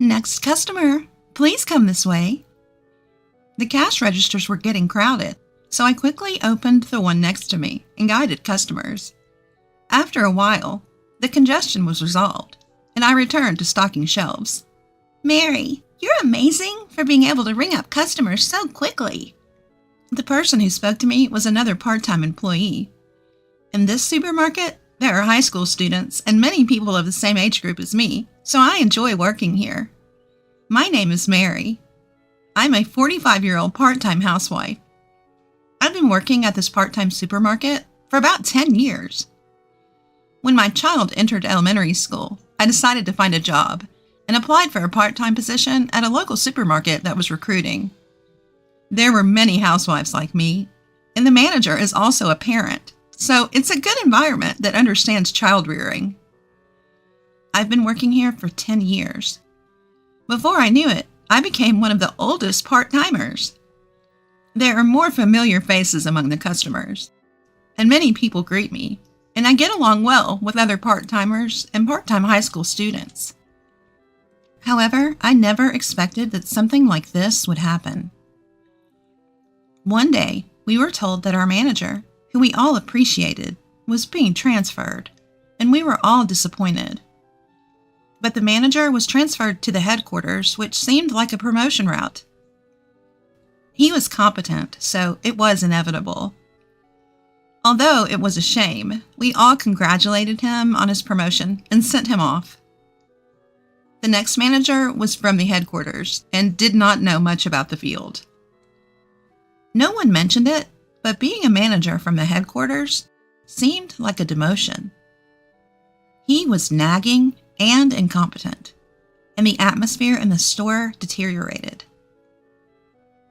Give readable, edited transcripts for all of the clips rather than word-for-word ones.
Next customer, please come this way. The cash registers were getting crowded, so I quickly opened the one next to me and guided customers. After a while, the congestion was resolved, and I returned to stocking shelves. Mary, you're amazing for being able to ring up customers so quickly. The person who spoke to me was another part-time employee. In this supermarket, there are high school students and many people of the same age group as me, so I enjoy working here. My name is Mary. I'm a 45-year-old part-time housewife. I've been working at this part-time supermarket for about 10 years. When my child entered elementary school, I decided to find a job and applied for a part-time position at a local supermarket that was recruiting. There were many housewives like me, and the manager is also a parent, so it's a good environment that understands child rearing. I've been working here for 10 years. Before I knew it, I became one of the oldest part-timers. There are more familiar faces among the customers, and many people greet me, and I get along well with other part-timers and part-time high school students. However, I never expected that something like this would happen. One day, we were told that our manager, who we all appreciated, was being transferred, and we were all disappointed. But the manager was transferred to the headquarters, which seemed like a promotion route. He was competent, so it was inevitable. Although it was a shame, we all congratulated him on his promotion and sent him off. The next manager was from the headquarters and did not know much about the field. No one mentioned it, but being a manager from the headquarters seemed like a demotion. He was nagging and incompetent, and the atmosphere in the store deteriorated.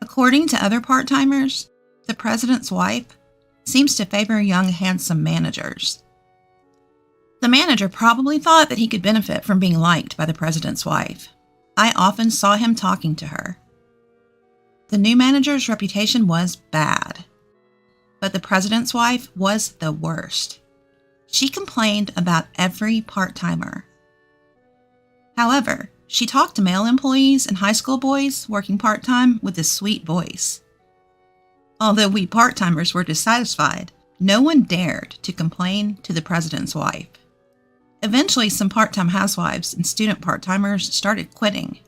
According to other part-timers, the president's wife seems to favor young, handsome managers. The manager probably thought that he could benefit from being liked by the president's wife. I often saw him talking to her. The new manager's reputation was bad, but the president's wife was the worst. She complained about every part-timer. However, she talked to male employees and high school boys working part-time with a sweet voice. Although we part-timers were dissatisfied, no one dared to complain to the president's wife. Eventually, some part-time housewives and student part-timers started quitting.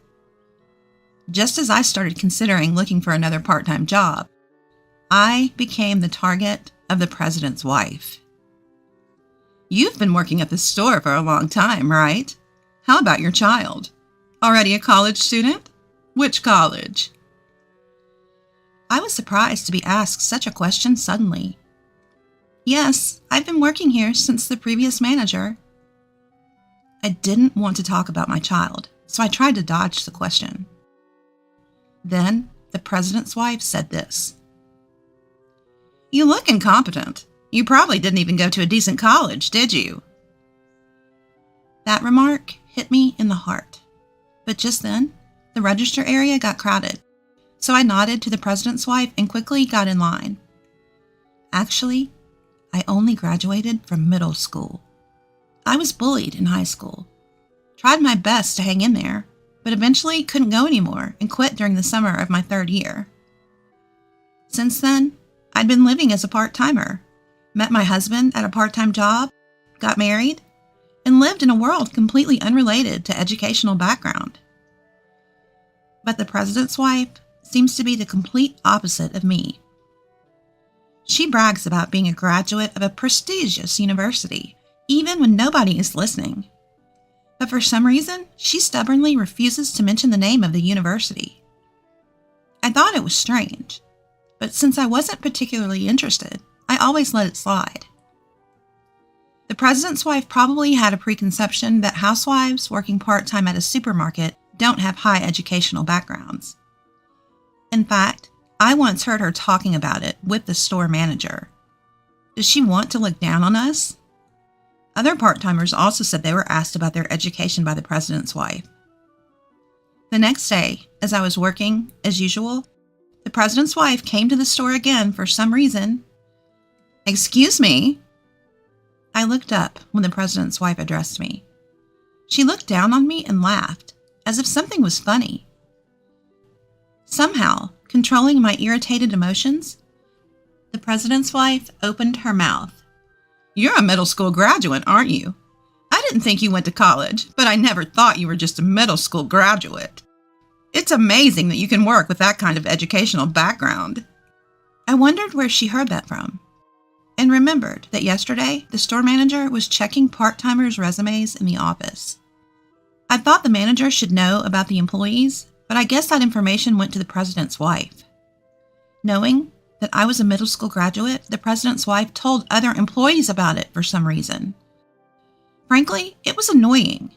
Just as I started considering looking for another part-time job, I became the target of the president's wife. You've been working at the store for a long time, right? How about your child? Already a college student? Which college? I was surprised to be asked such a question suddenly. Yes, I've been working here since the previous manager. I didn't want to talk about my child, so I tried to dodge the question. Then the president's wife said this. You look incompetent. You probably didn't even go to a decent college, did you? That remark hit me in the heart. But just then, the register area got crowded, so I nodded to the president's wife and quickly got in line. Actually, I only graduated from middle school. I was bullied in high school. Tried my best to hang in there, but eventually couldn't go anymore and quit during the summer of my 3rd year. Since then, I'd been living as a part-timer, met my husband at a part-time job, got married, and lived in a world completely unrelated to educational background. But the president's wife seems to be the complete opposite of me. She brags about being a graduate of a prestigious university, even when nobody is listening. But for some reason, she stubbornly refuses to mention the name of the university. I thought it was strange, but since I wasn't particularly interested, I always let it slide. The president's wife probably had a preconception that housewives working part-time at a supermarket don't have high educational backgrounds. In fact, I once heard her talking about it with the store manager. Does she want to look down on us? Other part-timers also said they were asked about their education by the president's wife. The next day, as I was working, as usual, the president's wife came to the store again for some reason. Excuse me. I looked up when the president's wife addressed me. She looked down on me and laughed, as if something was funny. Somehow, controlling my irritated emotions, the president's wife opened her mouth. "You're a middle school graduate, aren't you? I didn't think you went to college, but I never thought you were just a middle school graduate. It's amazing that you can work with that kind of educational background." I wondered where she heard that from, and remembered that yesterday the store manager was checking part-timers' resumes in the office. I thought the manager should know about the employees, but I guess that information went to the president's wife. Knowing that I was a middle school graduate, the president's wife told other employees about it for some reason. Frankly, it was annoying.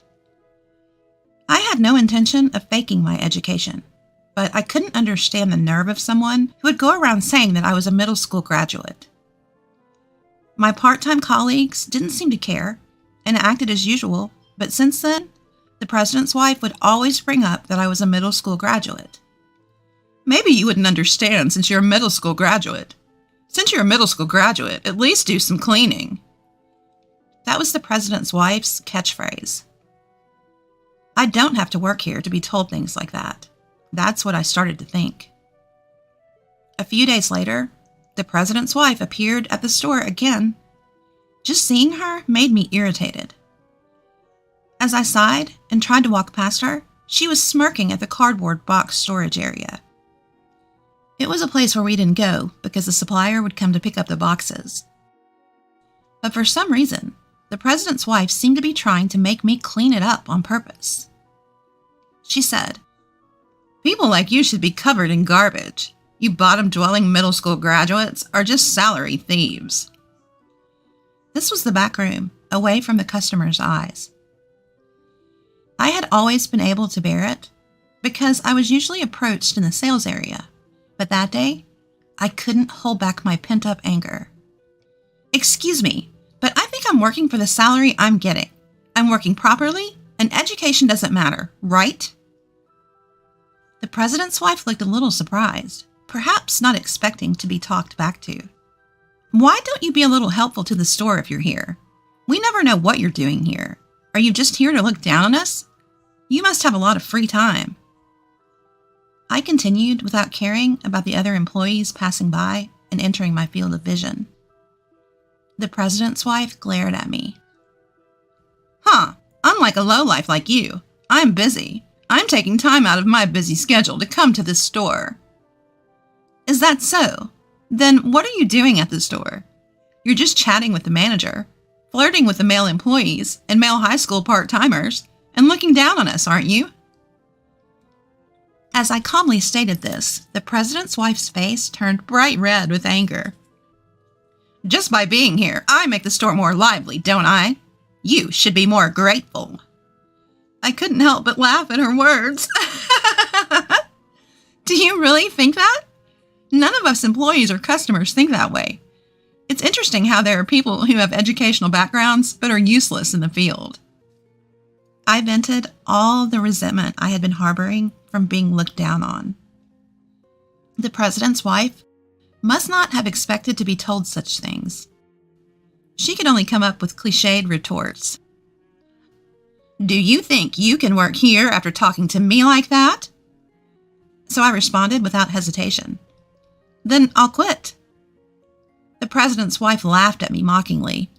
I had no intention of faking my education, but I couldn't understand the nerve of someone who would go around saying that I was a middle school graduate. My part-time colleagues didn't seem to care and acted as usual, but since then, the president's wife would always bring up that I was a middle school graduate. "Maybe you wouldn't understand since you're a middle school graduate. Since you're a middle school graduate, at least do some cleaning." That was the president's wife's catchphrase. I don't have to work here to be told things like that. That's what I started to think. A few days later, the president's wife appeared at the store again. Just seeing her made me irritated. As I sighed and tried to walk past her, she was smirking at the cardboard box storage area. It was a place where we didn't go because the supplier would come to pick up the boxes. But for some reason, the president's wife seemed to be trying to make me clean it up on purpose. She said, "People like you should be covered in garbage. You bottom-dwelling middle school graduates are just salary thieves." This was the back room, away from the customer's eyes. I had always been able to bear it because I was usually approached in the sales area, but that day, I couldn't hold back my pent-up anger. "Excuse me, but I think I'm working for the salary I'm getting. I'm working properly, and education doesn't matter, right?" The president's wife looked a little surprised, perhaps not expecting to be talked back to. "Why don't you be a little helpful to the store if you're here? We never know what you're doing here. Are you just here to look down on us? You must have a lot of free time." I continued without caring about the other employees passing by and entering my field of vision. The president's wife glared at me. "Huh, unlike a lowlife like you, I'm busy. I'm taking time out of my busy schedule to come to this store." "Is that so? Then what are you doing at the store? You're just chatting with the manager, flirting with the male employees and male high school part-timers, and looking down on us, aren't you?" As I calmly stated this, the president's wife's face turned bright red with anger. "Just by being here, I make the store more lively, don't I? You should be more grateful." I couldn't help but laugh at her words. Do you really think that? None of us employees or customers think that way. It's interesting how there are people who have educational backgrounds but are useless in the field. I vented all the resentment I had been harboring from being looked down on. The president's wife must not have expected to be told such things. She could only come up with cliched retorts. "Do you think you can work here after talking to me like that?" So I responded without hesitation. "Then I'll quit." The president's wife laughed at me mockingly.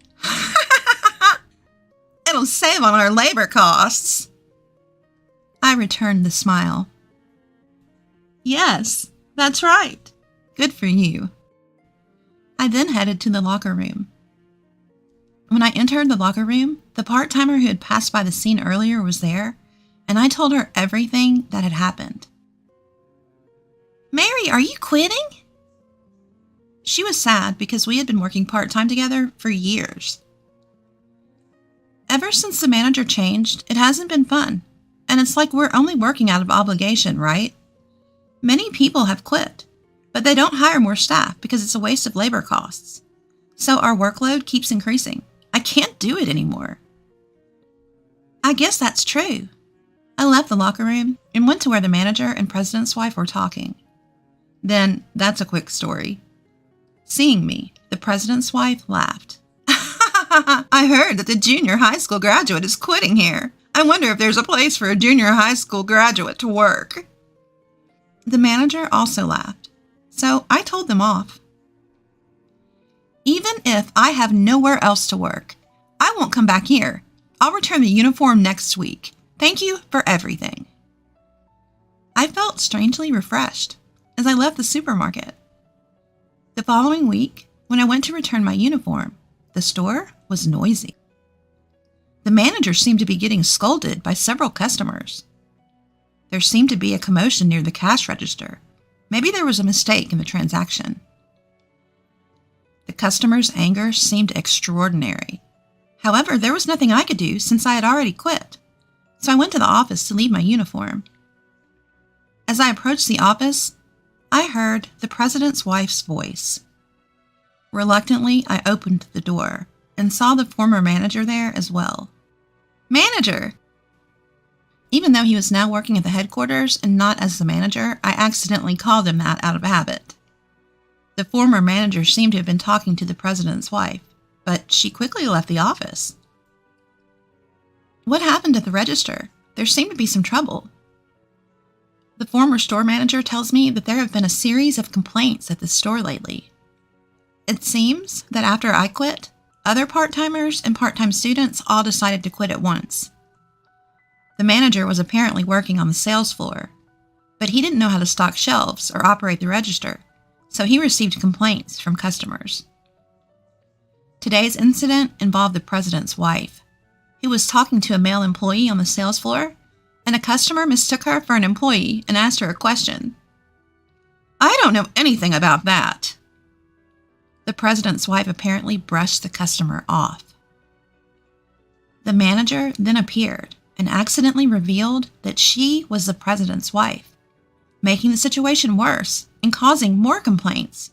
"It'll save on our labor costs." I returned the smile. "Yes, that's right. Good for you." I then headed to the locker room. When I entered the locker room, the part-timer who had passed by the scene earlier was there, and I told her everything that had happened. "Mary, are you quitting?" She was sad because we had been working part-time together for years. Ever since the manager changed, it hasn't been fun, and it's like we're only working out of obligation, right? Many people have quit, but they don't hire more staff because it's a waste of labor costs. So our workload keeps increasing. I can't do it anymore. I guess that's true. I left the locker room and went to where the manager and president's wife were talking. Then, that's a quick story. Seeing me, the president's wife laughed. "I heard that the junior high school graduate is quitting here. I wonder if there's a place for a junior high school graduate to work." The manager also laughed, so I told them off. "Even if I have nowhere else to work, I won't come back here. I'll return the uniform next week. Thank you for everything." I felt strangely refreshed as I left the supermarket. The following week, when I went to return my uniform, the store was noisy. The manager seemed to be getting scolded by several customers. There seemed to be a commotion near the cash register. Maybe there was a mistake in the transaction. The customer's anger seemed extraordinary. However, there was nothing I could do since I had already quit, so I went to the office to leave my uniform. As I approached the office, I heard the president's wife's voice. Reluctantly, I opened the door and saw the former manager there as well. "Manager!" Even though he was now working at the headquarters and not as the manager, I accidentally called him that out of habit. The former manager seemed to have been talking to the president's wife, but she quickly left the office. "What happened at the register? There seemed to be some trouble." The former store manager tells me that there have been a series of complaints at the store lately. It seems that after I quit, other part-timers and part-time students all decided to quit at once. The manager was apparently working on the sales floor, but he didn't know how to stock shelves or operate the register, so he received complaints from customers. Today's incident involved the president's wife, who was talking to a male employee on the sales floor, and a customer mistook her for an employee and asked her a question. "I don't know anything about that." The president's wife apparently brushed the customer off. The manager then appeared and accidentally revealed that she was the president's wife, making the situation worse and causing more complaints,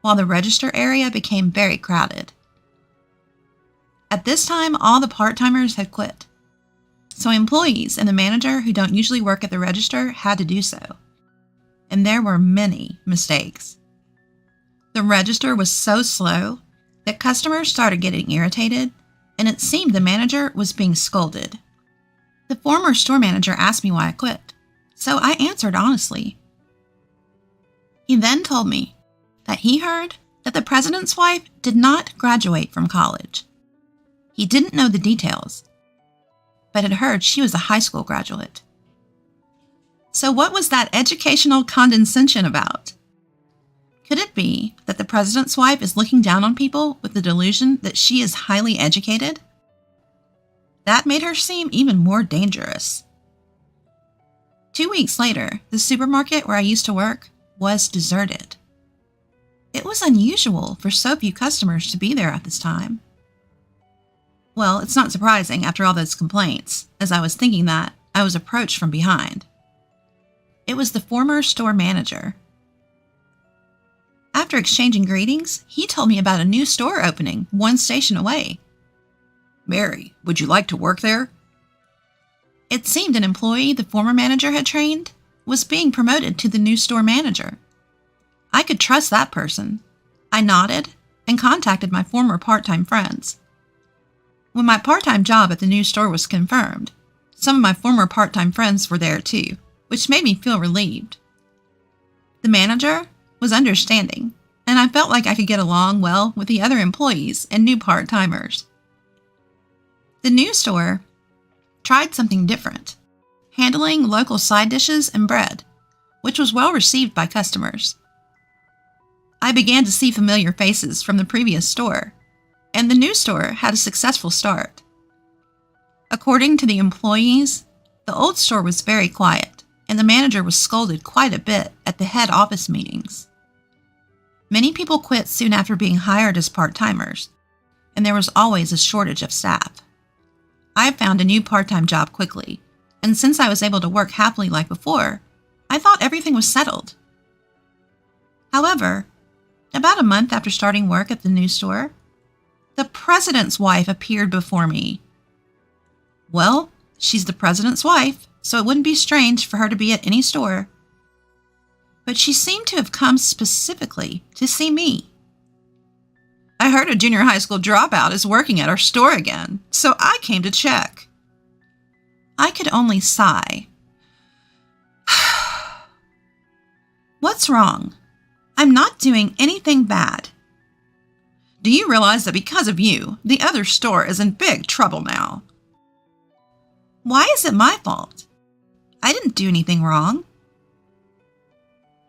while the register area became very crowded. At this time, all the part-timers had quit, so employees and the manager who don't usually work at the register had to do so, and there were many mistakes. The register was so slow that customers started getting irritated, and it seemed the manager was being scolded. The former store manager asked me why I quit, so I answered honestly. He then told me that he heard that the president's wife did not graduate from college. He didn't know the details, but had heard she was a high school graduate. So what was that educational condescension about? Could it be that the president's wife is looking down on people with the delusion that she is highly educated? That made her seem even more dangerous. 2 weeks later, the supermarket where I used to work was deserted. It was unusual for so few customers to be there at this time. Well, it's not surprising after all those complaints, as I was thinking that, I was approached from behind. It was the former store manager. After exchanging greetings, he told me about a new store opening 1 station away. "Mary, would you like to work there?" It seemed an employee the former manager had trained was being promoted to the new store manager. I could trust that person. I nodded and contacted my former part-time friends. When my part-time job at the new store was confirmed, some of my former part-time friends were there too, which made me feel relieved. The manager was understanding, and I felt like I could get along well with the other employees and new part-timers. The new store tried something different, handling local side dishes and bread, which was well received by customers. I began to see familiar faces from the previous store, and the new store had a successful start. According to the employees, the old store was very quiet, and the manager was scolded quite a bit at the head office meetings. Many people quit soon after being hired as part-timers, and there was always a shortage of staff. I found a new part-time job quickly, and since I was able to work happily like before, I thought everything was settled. However, about a month after starting work at the new store, the president's wife appeared before me. Well, she's the president's wife, so it wouldn't be strange for her to be at any store. But she seemed to have come specifically to see me. "I heard a junior high school dropout is working at our store again, so I came to check." I could only sigh. What's wrong? I'm not doing anything bad. Do you realize that because of you, the other store is in big trouble now? Why is it my fault? I didn't do anything wrong.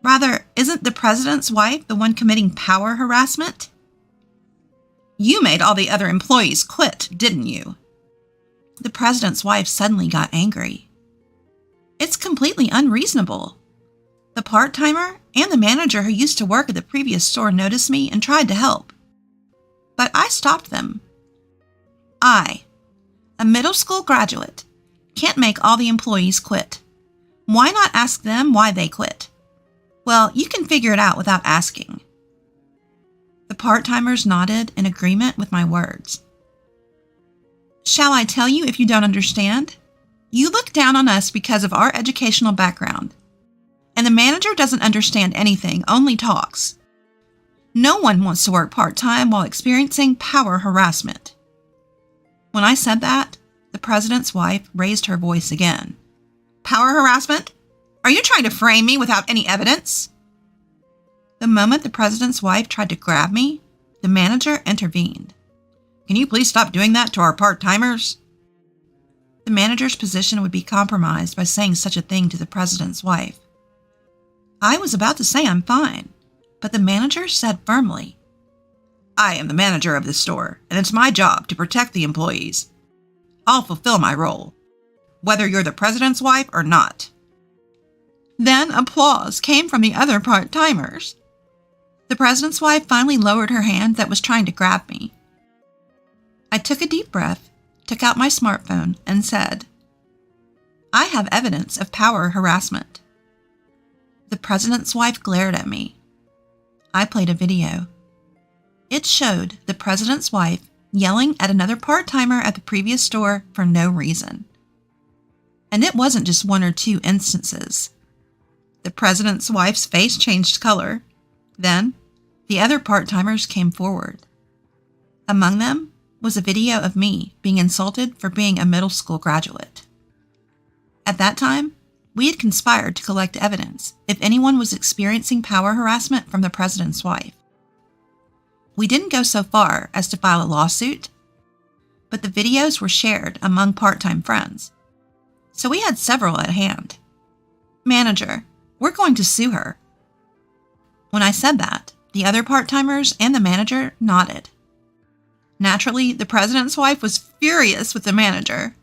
Rather, isn't the president's wife the one committing power harassment? You made all the other employees quit, didn't you? The president's wife suddenly got angry. It's completely unreasonable. The part-timer and the manager who used to work at the previous store noticed me and tried to help. But I stopped them. I, a middle school graduate, can't make all the employees quit. Why not ask them why they quit? Well, you can figure it out without asking. The part-timers nodded in agreement with my words. Shall I tell you if you don't understand? You look down on us because of our educational background. And the manager doesn't understand anything, only talks. No one wants to work part-time while experiencing power harassment. When I said that, the president's wife raised her voice again. Power harassment? Are you trying to frame me without any evidence? The moment the president's wife tried to grab me, the manager intervened. Can you please stop doing that to our part-timers? The manager's position would be compromised by saying such a thing to the president's wife. I was about to say I'm fine, but the manager said firmly, I am the manager of this store, and it's my job to protect the employees. I'll fulfill my role, whether you're the president's wife or not. Then applause came from the other part-timers. The president's wife finally lowered her hand that was trying to grab me. I took a deep breath, took out my smartphone, and said, I have evidence of power harassment. The president's wife glared at me. I played a video. It showed the president's wife yelling at another part-timer at the previous store for no reason. And it wasn't just one or two instances. The president's wife's face changed color. Then, the other part-timers came forward. Among them was a video of me being insulted for being a middle school graduate. At that time, we had conspired to collect evidence if anyone was experiencing power harassment from the president's wife. We didn't go so far as to file a lawsuit, but the videos were shared among part-time friends, so we had several at hand. Manager, we're going to sue her. When I said that, the other part-timers and the manager nodded. Naturally, the president's wife was furious with the manager.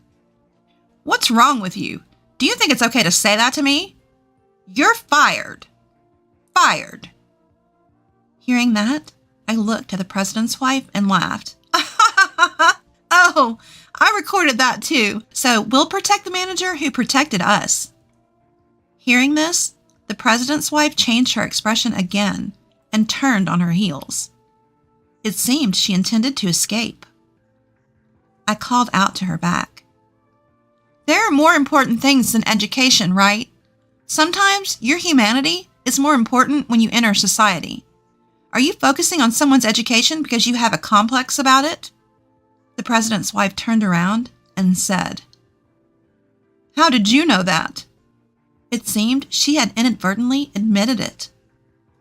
What's wrong with you? Do you think it's okay to say that to me? You're fired. Fired. Hearing that, I looked at the president's wife and laughed. Oh, I recorded that too, so we'll protect the manager who protected us. Hearing this, the president's wife changed her expression again and turned on her heels. It seemed she intended to escape. I called out to her back. There are more important things than education, right? Sometimes your humanity is more important when you enter society. Are you focusing on someone's education because you have a complex about it? The president's wife turned around and said, How did you know that? It seemed she had inadvertently admitted it.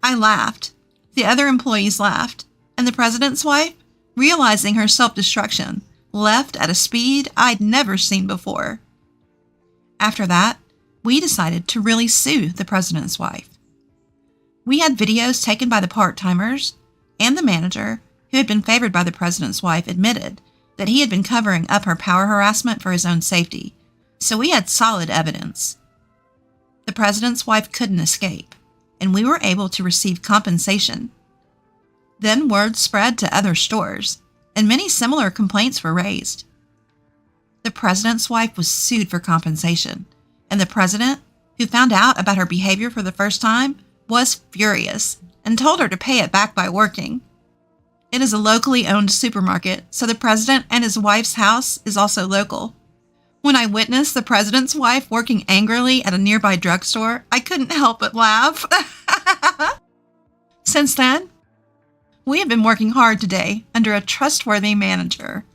I laughed. The other employees laughed. And the president's wife, realizing her self-destruction, left at a speed I'd never seen before. After that, we decided to really sue the president's wife. We had videos taken by the part-timers, and the manager, who had been favored by the president's wife, admitted that he had been covering up her power harassment for his own safety, so we had solid evidence. The president's wife couldn't escape, and we were able to receive compensation. Then word spread to other stores, and many similar complaints were raised. The president's wife was sued for compensation, and the president, who found out about her behavior for the first time, was furious and told her to pay it back by working. It is a locally owned supermarket, so the president and his wife's house is also local. When I witnessed the president's wife working angrily at a nearby drugstore, I couldn't help but laugh. Since then, we have been working hard today under a trustworthy manager.